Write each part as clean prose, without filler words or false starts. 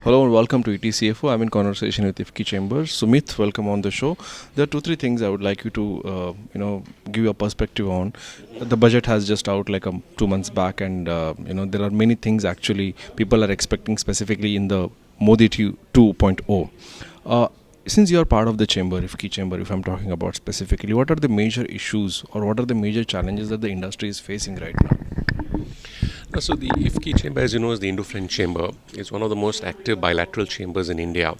Hello and welcome to ETCFO. I'm in conversation with IFCCI Chambers. Sumeet, welcome on the show. There are two, three things I would like you to, give your perspective on. The budget has just out like 2 months back, and there are many things actually people are expecting, specifically in the Modi 2.0. Since you are part of the chamber, IFCCI chamber, if I'm talking about specifically, what are the major issues or what are the major challenges that the industry is facing right now? So the IFCCI chamber, as you know, is the Indo-French chamber. It's one of the most active bilateral chambers in India.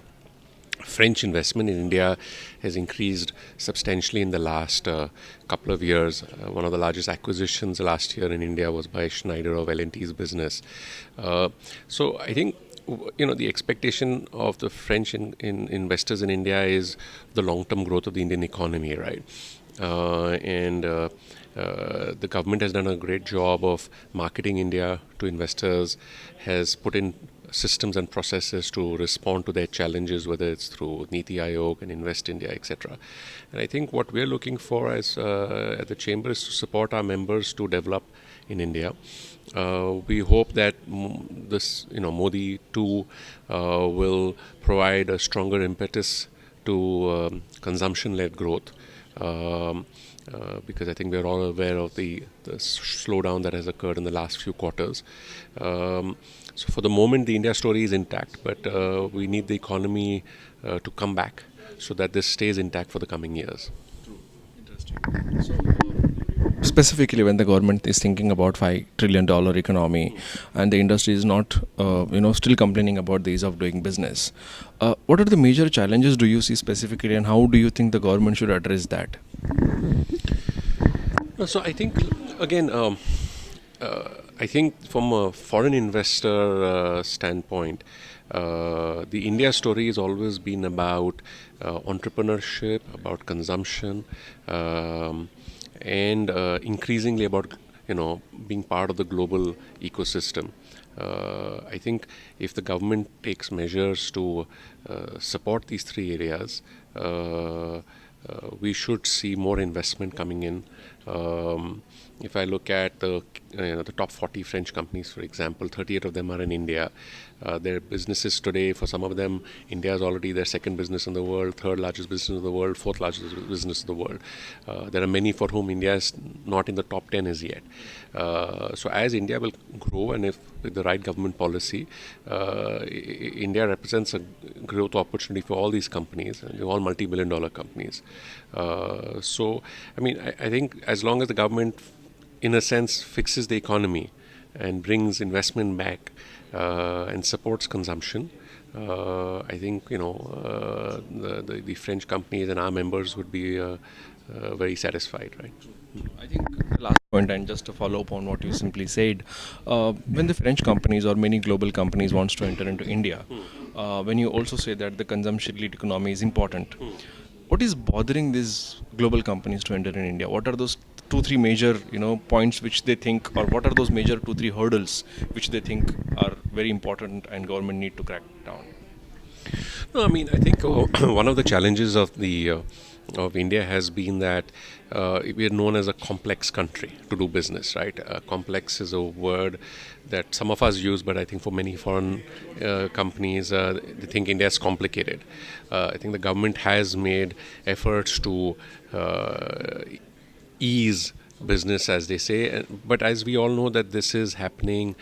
French investment in India has increased substantially in the last couple of years. One of the largest acquisitions last year in India was by Schneider of L&T's business. So I think the expectation of the French investors in India is the long-term growth of the Indian economy, right? The government has done a great job of marketing India to investors, has put in systems and processes to respond to their challenges, whether it's through Niti Aayog and Invest India, etc. And I think what we're looking for as at the chamber is to support our members to develop in India. We hope that this, Modi 2 will provide a stronger impetus to consumption-led growth. Because I think we're all aware of the slowdown that has occurred in the last few quarters. So for the moment, the India story is intact, but we need the economy to come back so that this stays intact for the coming years. Interesting. So, specifically, when the government is thinking about $5 trillion economy, and the industry is not, still complaining about the ease of doing business, what are the major challenges do you see specifically, and how do you think the government should address that? So I think, again, I think from a foreign investor standpoint, the India story has always been about entrepreneurship, about consumption, and increasingly about being part of the global ecosystem. I think if the government takes measures to support these three areas, we should see more investment coming in. If I look at the top 40 French companies, for example, 38 of them are in India. Their businesses today, for some of them, India is already their second business in the world, third largest business in the world, fourth largest business in the world. There are many for whom India is not in the top 10 as yet. So as India will grow, and if with the right government policy, India represents a growth opportunity for all these companies, and they're all multi-billion-dollar companies. So, I think as long as the government, in a sense, fixes the economy and brings investment back and supports consumption, I think the French companies and our members would be very satisfied, right? I think the last point, and just to follow up on what you simply said, when the French companies or many global companies wants to enter into India, when you also say that the consumption-led economy is important, what is bothering these global companies to enter in India? What are those 2-3 major points which they think, or what are those major 2-3 hurdles which they think are very important and government need to crack down? No, I think one of the challenges of India has been that we are known as a complex country to do business, right? Complex is a word that some of us use, but I think for many foreign companies, they think India is complicated. I think the government has made efforts to ease business, as they say, but as we all know that this is happening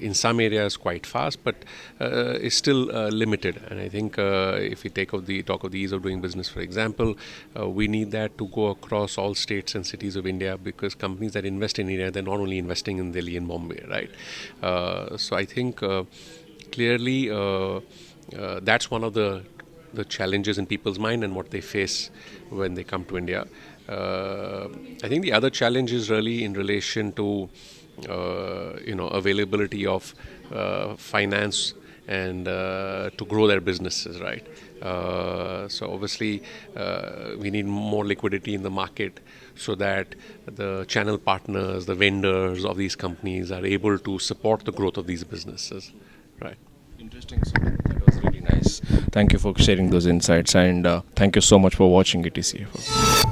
in some areas quite fast, but is still limited. And I think if we talk of the ease of doing business, for example, we need that to go across all states and cities of India, because companies that invest in India, they're not only investing in Delhi and Bombay, right? So I think clearly that's one of the challenges in people's mind and what they face when they come to India. I think the other challenge is really in relation to availability of finance and to grow their businesses, right? So obviously we need more liquidity in the market so that the channel partners, the vendors of these companies are able to support the growth of these businesses, right? Interesting. So that was really nice. Thank you for sharing those insights, and thank you so much for watching ETCFO.